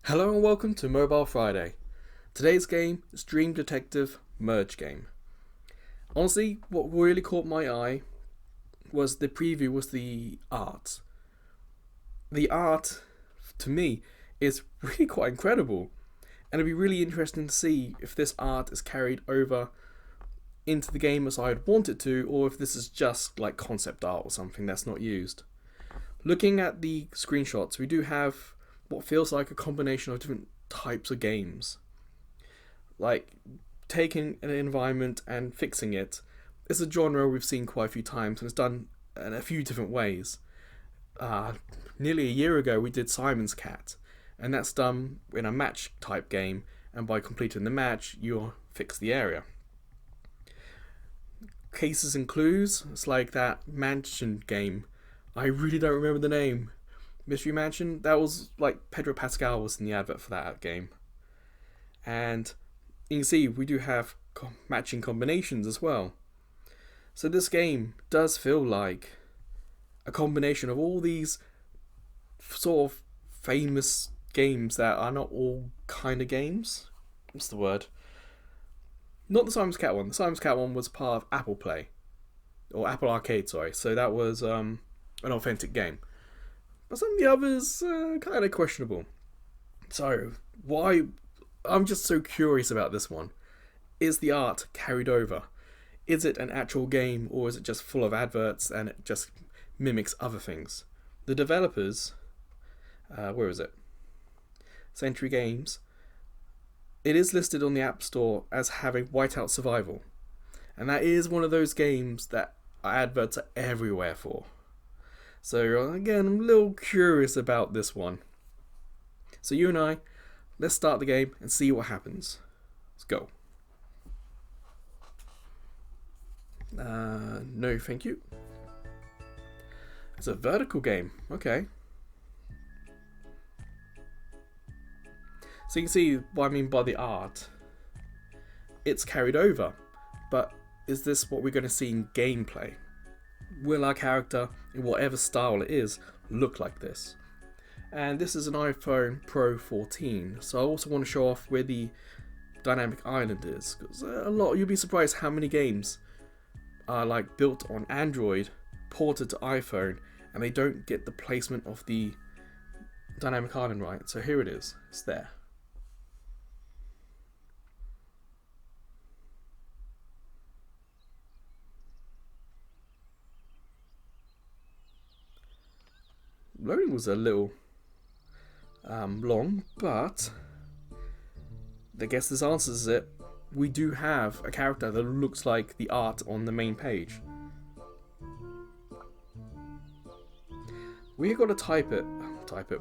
Hello and welcome to Mobile Friday. Today's game is Dream Detective Merge Game. Honestly, what really caught my eye was the preview, was the art. The art, to me, is really quite incredible. And it'd be really interesting to see if this art is carried over into the game as I'd want it to, or if this is just like concept art or something that's not used. Looking at the screenshots, we do have what feels like a combination of different types of games. Like taking an environment and fixing it is a genre we've seen quite a few times and it's done in a few different ways. Nearly a year ago, we did Simon's Cat, and that's done in a match type game, and by completing the match, you'll fix the area. Cases and Clues, it's like that mansion game. I really don't remember the name. Mystery Mansion, that was like Pedro Pascal was in the advert for that game. And you can see we do have matching combinations as well. So this game does feel like a combination of all these sort of famous games that are not all kind of games. What's the word? Not the Simon's Cat one. The Simon's Cat one was part of Apple Play. Or Apple Arcade, sorry. So that was an authentic game. But some of the others kind of questionable. So why? I'm just so curious about this one. Is the art carried over? Is it an actual game, or is it just full of adverts and it just mimics other things? The developers, where is it? Century Games. It is listed on the App Store as having Whiteout Survival, and that is one of those games that adverts are everywhere for. So again, I'm a little curious about this one. So you and I, let's start the game and see what happens. Let's go. No, thank you. It's a vertical game. Okay. So you can see what I mean by the art. It's carried over, but is this what we're going to see in gameplay? Will our character, in whatever style it is, look like this? And this is an iPhone Pro 14, so I also want to show off where the dynamic island is, because you'll be surprised how many games are like built on Android, ported to iPhone, and they don't get the placement of the dynamic island right. So here it is, it's there. Loading was a little long, but I guess this answers it. We do have a character that looks like the art on the main page. We got to type it.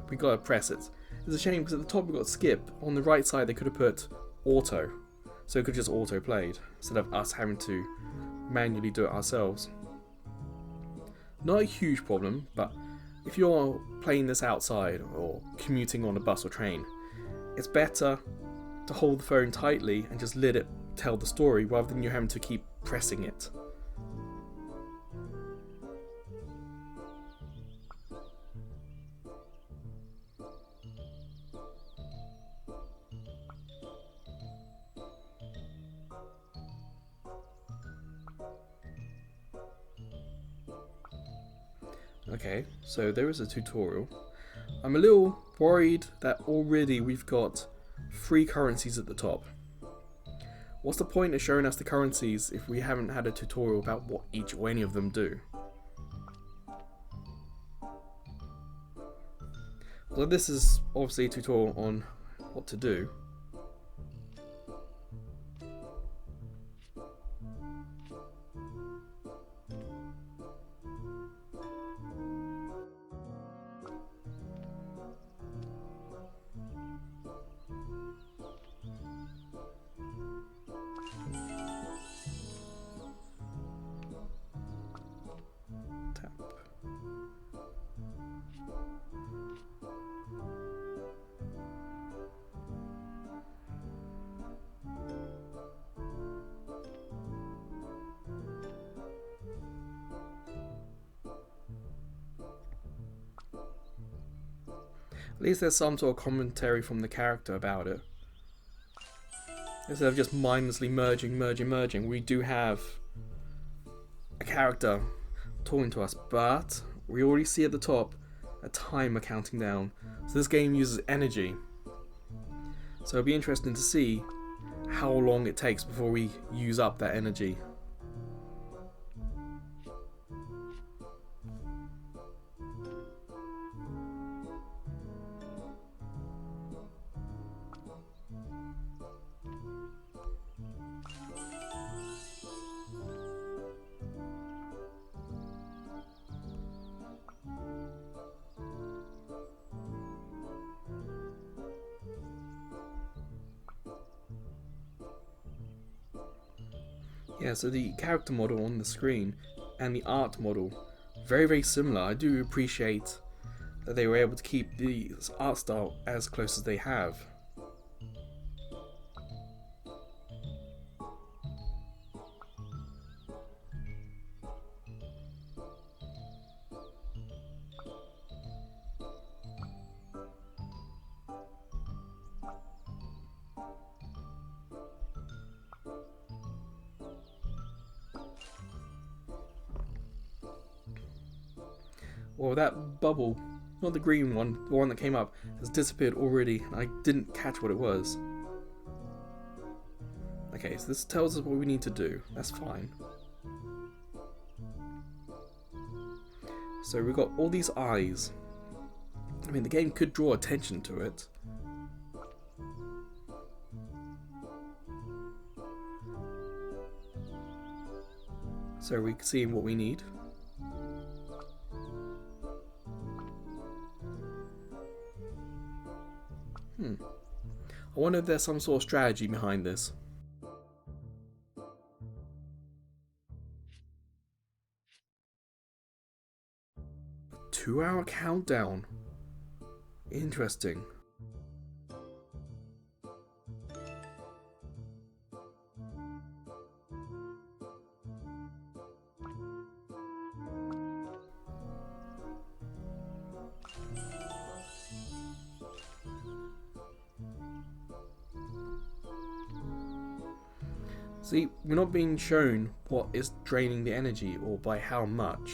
We got to press it. It's a shame because at the top we got skip. On the right side they could have put auto, so it could just auto played instead of us having to manually do it ourselves. Not a huge problem, but if you're playing this outside or commuting on a bus or train, it's better to hold the phone tightly and just let it tell the story rather than you having to keep pressing it. Okay, so there is a tutorial. I'm a little worried that already we've got 3 currencies at the top. What's the point of showing us the currencies if we haven't had a tutorial about what each or any of them do? So this is obviously a tutorial on what to do. Tap. At least there's some sort of commentary from the character about it. Instead of just mindlessly merging, we do have a character talking to us, but we already see at the top a timer counting down. So this game uses energy. So it'll be interesting to see how long it takes before we use up that energy. Yeah, so the character model on the screen and the art model, very similar. I do appreciate that they were able to keep the art style as close as they have. Well, that bubble, not the green one, the one that came up, has disappeared already. I didn't catch what it was. Okay, so this tells us what we need to do. That's fine. So we've got all these eyes. I mean, the game could draw attention to it. So we can see what we need. I wonder if there's some sort of strategy behind this. A 2-hour countdown. Interesting. See, we're not being shown what is draining the energy or by how much.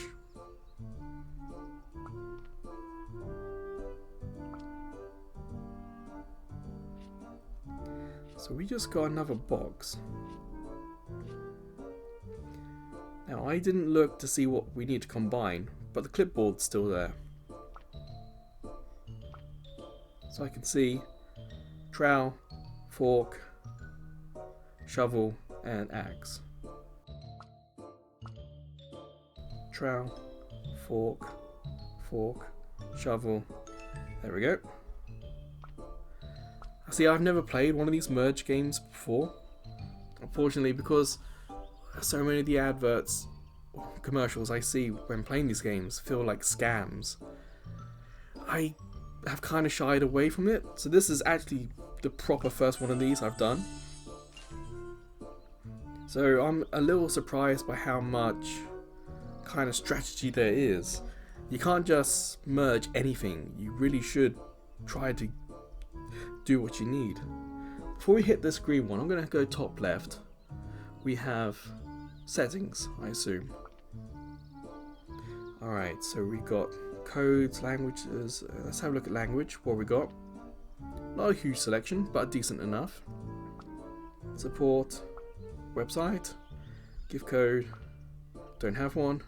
So we just got another box. Now I didn't look to see what we need to combine, but the clipboard's still there. So I can see trowel, fork, shovel, and axe. Trowel, fork, shovel. There we go. See, I've never played one of these merge games before. Unfortunately, because so many of the adverts, commercials I see when playing these games feel like scams, I have kind of shied away from it. So this is actually the proper first one of these I've done. So I'm a little surprised by how much kind of strategy there is. You can't just merge anything. You really should try to do what you need. Before we hit this green one, I'm going to go top left. We have settings, I assume. Alright, so we got codes, languages. Let's have a look at language. What we got? Not a huge selection, but decent enough. Support. Website, give code, don't have one.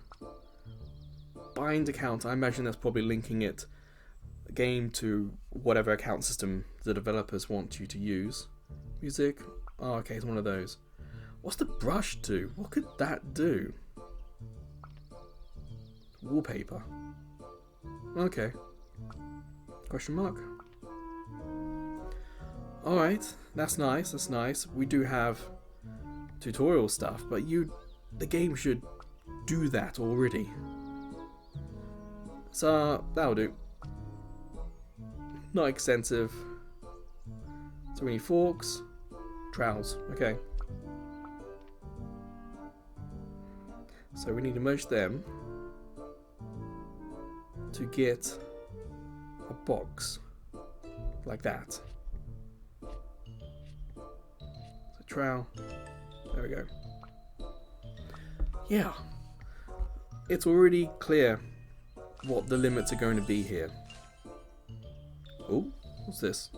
Bind account, I imagine that's probably linking it, the game to whatever account system the developers want you to use. Music, oh okay, it's one of those. What's the brush do? What could that do? Wallpaper. Okay. Question mark. Alright, that's nice. We do have tutorial stuff, but the game should do that already. So that'll do. Not extensive. So we need forks, trowels. Okay. So we need to merge them to get a box. like that. So trowel. There we go. Yeah. It's already clear what the limits are going to be here. Oh, what's this?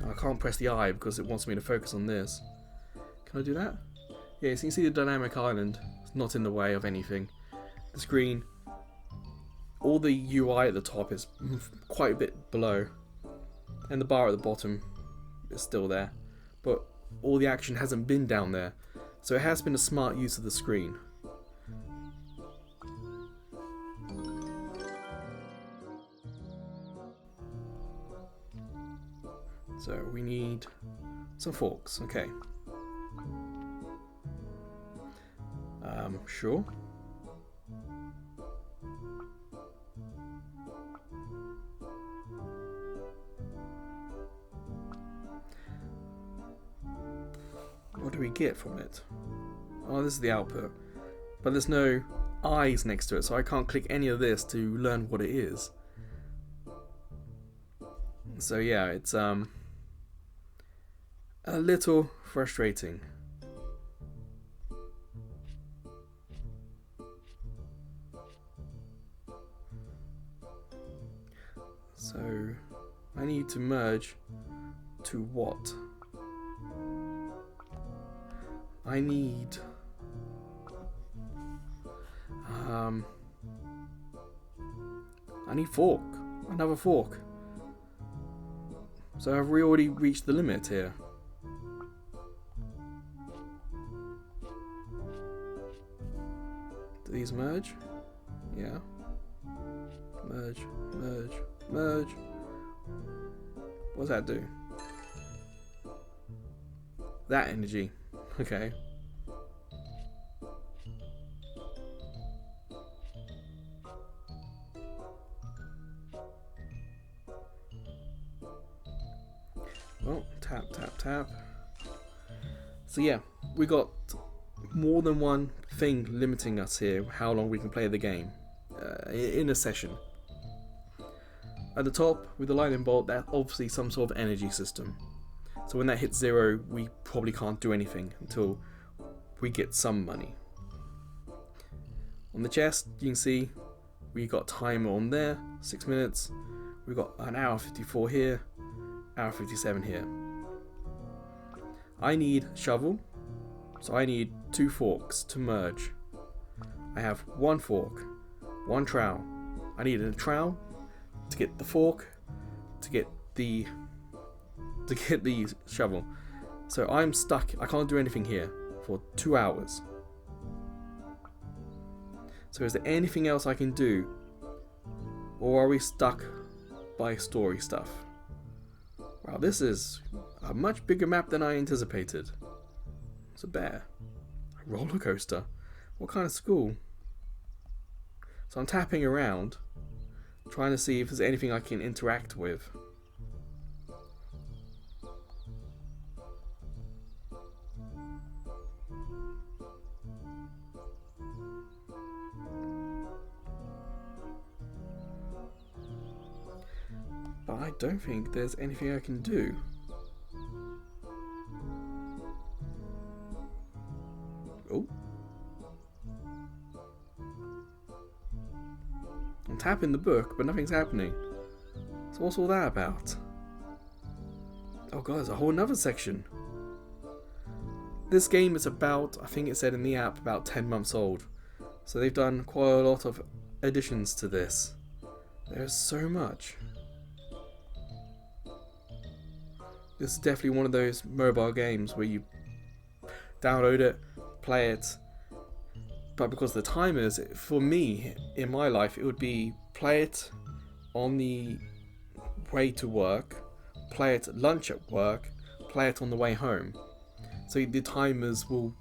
I can't press the I because it wants me to focus on this. Can I do that? Yeah, so you can see the dynamic island. It's not in the way of anything. The screen, all the UI at the top is quite a bit below, and the bar at the bottom is still there, but all the action hasn't been down there, so it has been a smart use of the screen. So we need some forks, okay. Sure. What do we get from it? Oh, this is the output. But there's no eyes next to it, so I can't click any of this to learn what it is. So yeah, it's a little frustrating. So I need to merge to what? I need fork, another fork. So have we already reached the limit here? Do these merge? Yeah. Merge, merge, merge. What does that do? That energy. Okay. Well, tap, tap, tap. So yeah, we got more than one thing limiting us here, how long we can play the game in a session. At the top, with the lightning bolt, that's obviously some sort of energy system. So when that hits 0, we probably can't do anything until we get some money. On the chest, you can see we got timer on there, 6 minutes. We've got an hour 54 here, hour 57 here. I need shovel, so I need 2 forks to merge. I have 1 fork, 1 trowel. I need a trowel to get the fork, to get the shovel. So I'm stuck. I can't do anything here for 2 hours. So is there anything else I can do, or are we stuck by story stuff? Wow, this is a much bigger map than I anticipated. It's a bear, a roller coaster. What kind of school? So I'm tapping around, trying to see if there's anything I can interact with. But I don't think there's anything I can do. Oh. I'm tapping the book, but nothing's happening. So what's all that about? Oh god, there's a whole another section. This game is about, I think it said in the app, about 10 months old. So they've done quite a lot of additions to this. There's so much. This is definitely one of those mobile games where you download it, play it, but because the timers, for me, in my life, it would be play it on the way to work, play it at lunch at work, play it on the way home. So the timers will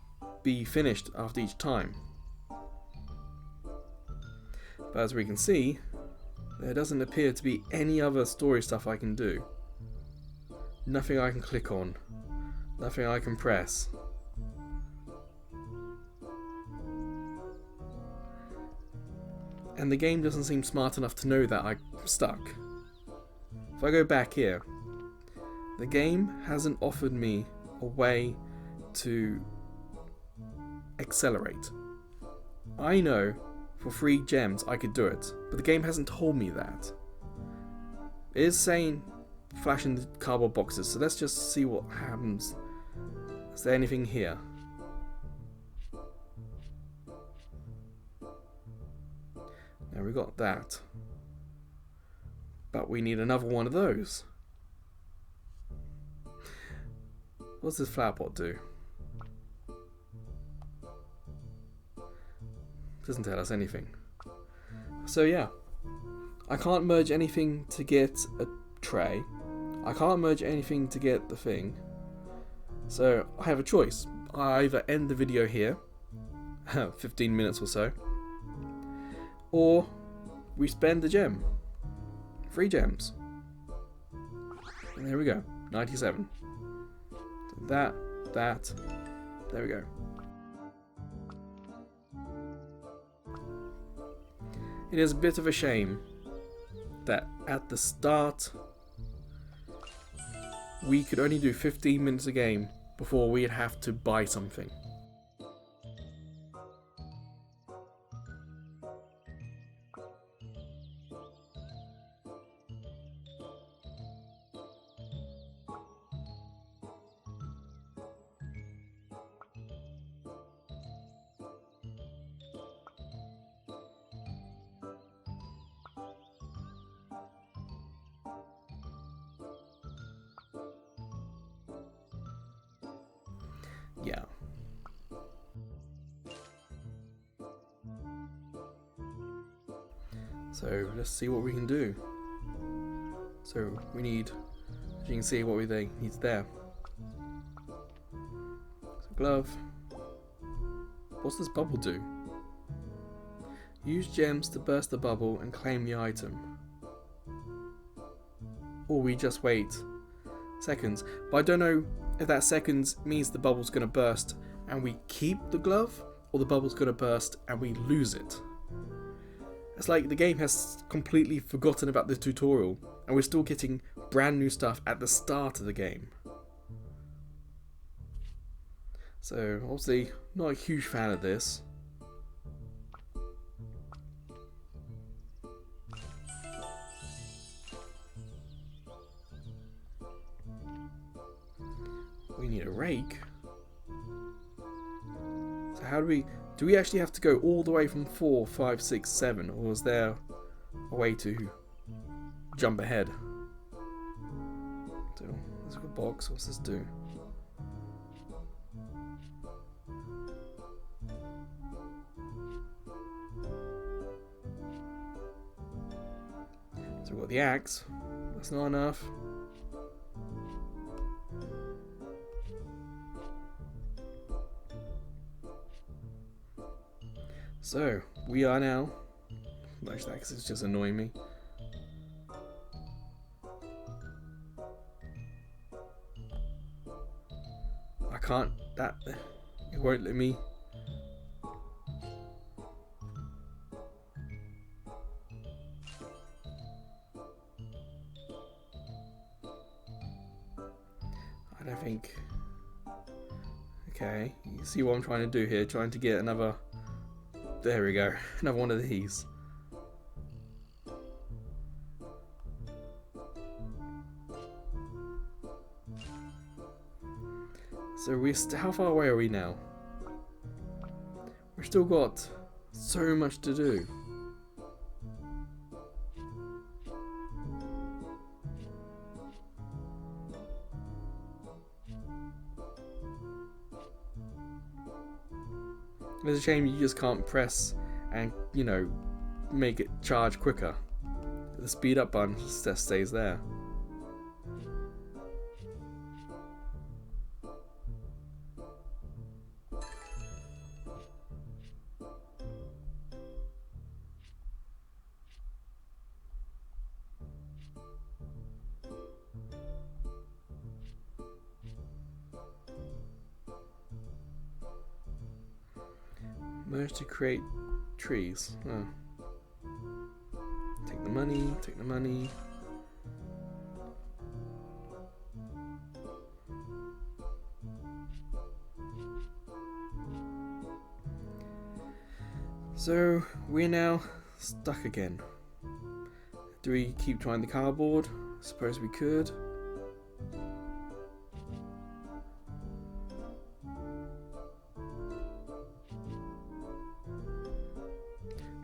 be finished after each time. But as we can see, there doesn't appear to be any other story stuff I can do. Nothing I can click on. Nothing I can press. And the game doesn't seem smart enough to know that I'm stuck. If I go back here, the game hasn't offered me a way to accelerate. I know for 3 gems I could do it, but the game hasn't told me that. It is saying flashing the cardboard boxes, so let's just see what happens. Is there anything here? Now we got that. But we need another one of those. What's this flower pot do? Doesn't tell us anything. So yeah, I can't merge anything to get a tray. I can't merge anything to get the thing. So I have a choice. I either end the video here, 15 minutes or so, or we spend the gem. 3 gems. And there we go, 97. So that, there we go. It is a bit of a shame that at the start we could only do 15 minutes a game before we'd have to buy something. Yeah. So let's see what we can do. So we need, as you can see, what we need there. So glove. What's this bubble do? Use gems to burst the bubble and claim the item. Or we just wait seconds. But I don't know if that seconds means the bubble's going to burst and we keep the glove, or the bubble's going to burst and we lose it. It's like the game has completely forgotten about the tutorial and we're still getting brand new stuff at the start of the game. So obviously not a huge fan of this. We need a rake. So how do we actually have to go all the way from 4, 5, 6, 7, or is there a way to jump ahead? So there's a box. What's this do? So we've got the axe. That's not enough. So, we are now... Actually, that is just annoying me. I can't... That... It won't let me... I don't think... Okay, you see what I'm trying to do here? Trying to get another... There we go, another one of these. So how far away are we now? We've still got so much to do. It's a shame you just can't press and, you know, make it charge quicker. The speed up button just stays there. Merge to create trees. Oh. money, take the money. So we're now stuck again. Do we keep trying the cardboard? Suppose we could.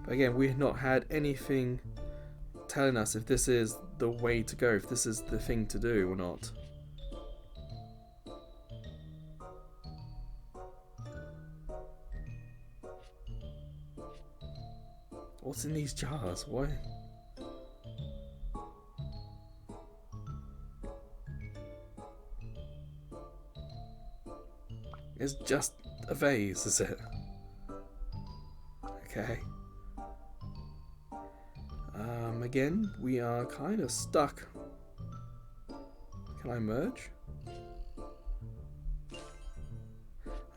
But again, we've not had anything telling us if this is the way to go, if this is the thing to do or not. What's in these jars? Why? It's just a vase, is it? Okay. Again, we are kind of stuck. Can I merge?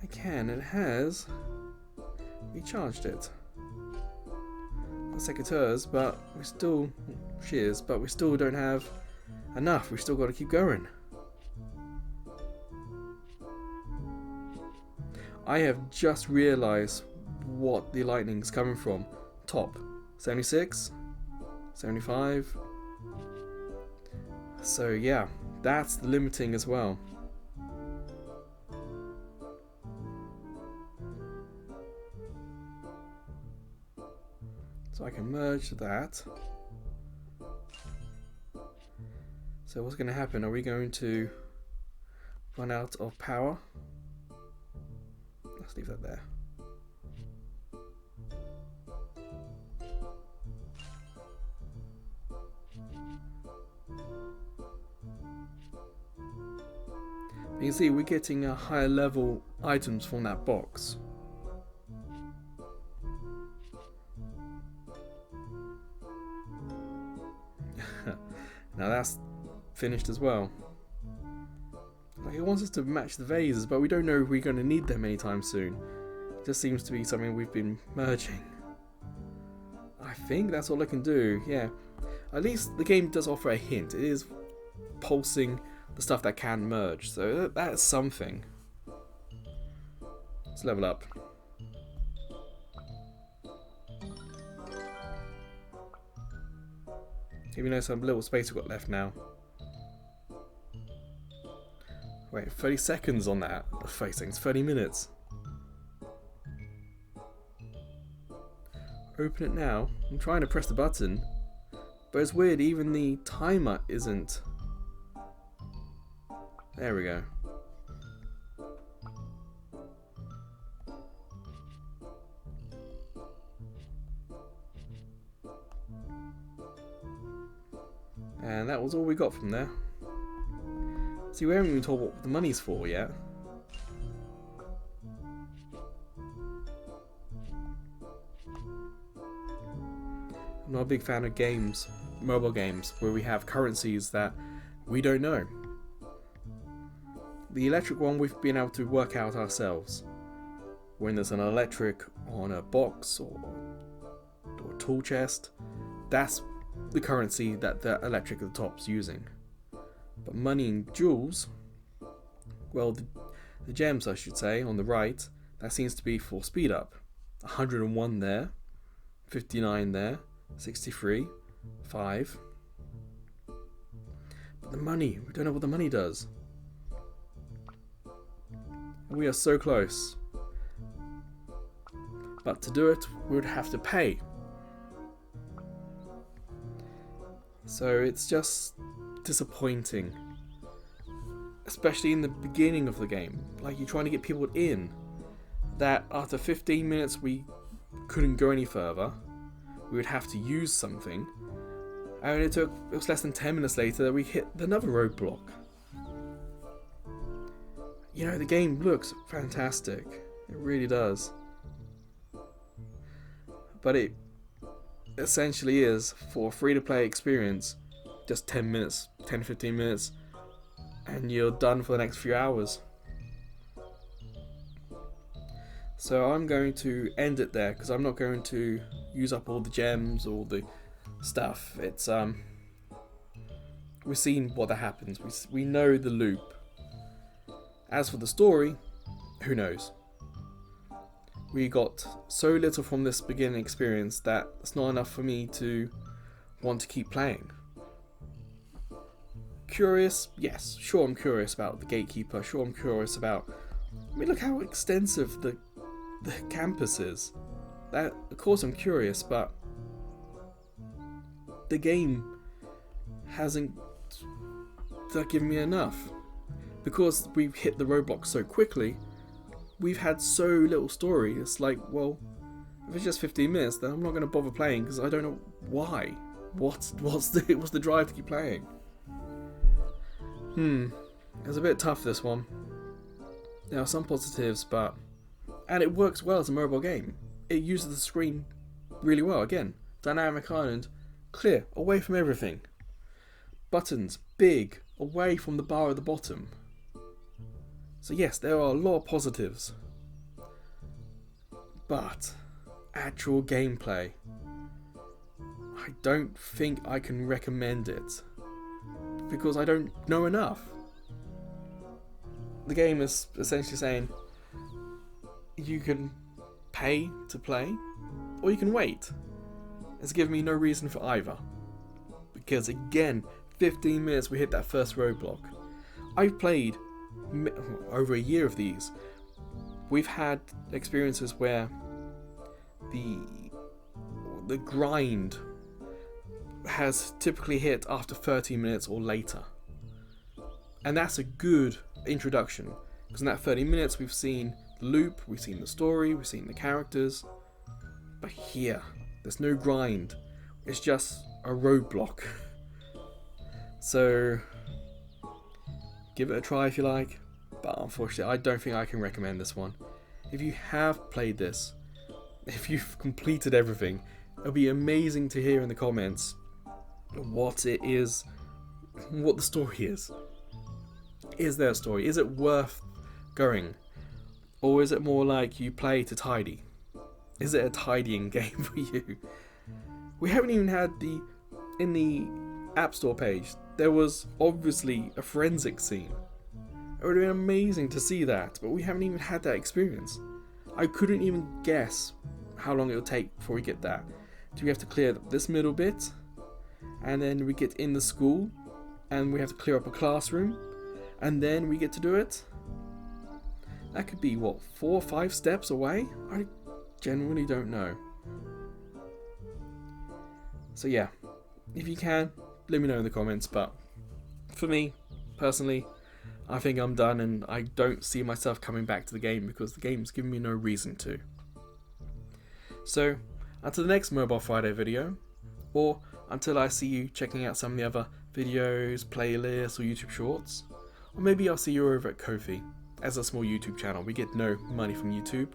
I can. It has recharged it. Secateurs, but we still shears, but we still don't have enough. We still got to keep going. I have just realised what the lightning's coming from. Top 76, 75. So yeah, that's the limiting as well. So I can merge that. So what's going to happen? Are we going to run out of power? Let's leave that there. You can see we're getting a higher level items from that box. Now that's finished as well. Like, it wants us to match the vases, but we don't know if we're going to need them anytime soon. It just seems to be something we've been merging. I think that's all I can do, yeah. At least the game does offer a hint. It is pulsing the stuff that can merge, so that's something. Let's level up. Even though some little space we've got left now. Wait, 30 seconds on that. 30 seconds, 30 minutes. Open it now. I'm trying to press the button, but it's weird, even the timer isn't. There we go. And that was all we got from there. See, we haven't even told what the money's for yet. I'm not a big fan of games, mobile games, where we have currencies that we don't know. The electric one we've been able to work out ourselves. When there's an electric on a box or a tool chest, that's the currency that the electric at the top's using. But money and jewels, well, the gems I should say on the right, that seems to be for speed up. 101 there, 59 there, 63, 5. But the money, we don't know what the money does. And we are so close. But to do it, we would have to pay. So it's just disappointing, especially in the beginning of the game. Like, you're trying to get people in, that after 15 minutes we couldn't go any further. We would have to use something, and it was less than 10 minutes later that we hit another roadblock. You know, the game looks fantastic, it really does, but it essentially is, for a free-to-play experience, just 10 minutes, 10-15 minutes, and you're done for the next few hours. So I'm going to end it there, because I'm not going to use up all the gems or the stuff. It's we've seen what that happens. We know the loop. As for the story, who knows? We got so little from this beginning experience that it's not enough for me to want to keep playing. Curious? Yes, sure I'm curious about the gatekeeper, sure I'm curious about... I mean, look how extensive the campus is. That, of course I'm curious, but the game hasn't given me enough. Because we've hit the roadblock so quickly, we've had so little story. It's like, well, if it's just 15 minutes, then I'm not going to bother playing because I don't know why. What's the drive to keep playing? It's a bit tough, this one. There are some positives, and it works well as a mobile game. It uses the screen really well. Again, dynamic island, clear, away from everything. Buttons, big, away from the bar at the bottom. So yes, there are a lot of positives. But actual gameplay, I don't think I can recommend it. Because I don't know enough. The game is essentially saying you can pay to play, or you can wait. It's given me no reason for either. Because again, 15 minutes we hit that first roadblock. I've played over a year of these. We've had experiences where the grind has typically hit after 30 minutes or later. And that's a good introduction, because in that 30 minutes we've seen the loop, we've seen the story, we've seen the characters. But here, there's no grind. It's just a roadblock. So, give it a try if you like. But unfortunately, I don't think I can recommend this one. If you have played this, if you've completed everything, it'll be amazing to hear in the comments what it is, what the story is. Is there a story? Is it worth going? Or is it more like you play to tidy? Is it a tidying game for you? We haven't even had in the App Store page, there was obviously a forensic scene. It would have been amazing to see that, but we haven't even had that experience. I couldn't even guess how long it would take before we get that. Do we have to clear this middle bit? And then we get in the school, and we have to clear up a classroom, and then we get to do it? That could be, what, 4 or 5 steps away? I genuinely don't know. So yeah, if you can, let me know in the comments, but for me, personally, I think I'm done, and I don't see myself coming back to the game because the game's giving me no reason to. So, until the next Mobile Friday video, or until I see you checking out some of the other videos, playlists, or YouTube shorts, or maybe I'll see you over at Ko-fi. As a small YouTube channel, we get no money from YouTube.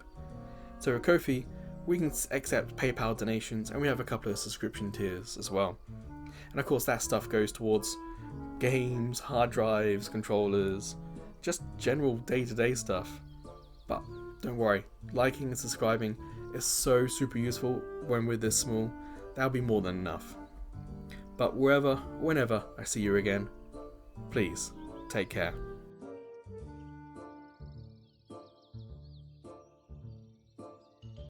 So at Ko-fi, we can accept PayPal donations, and we have a couple of subscription tiers as well. And of course that stuff goes towards games, hard drives, controllers, just general day-to-day stuff. But don't worry, liking and subscribing is so super useful when we're this small. That'll be more than enough. But whenever I see you again, please take care.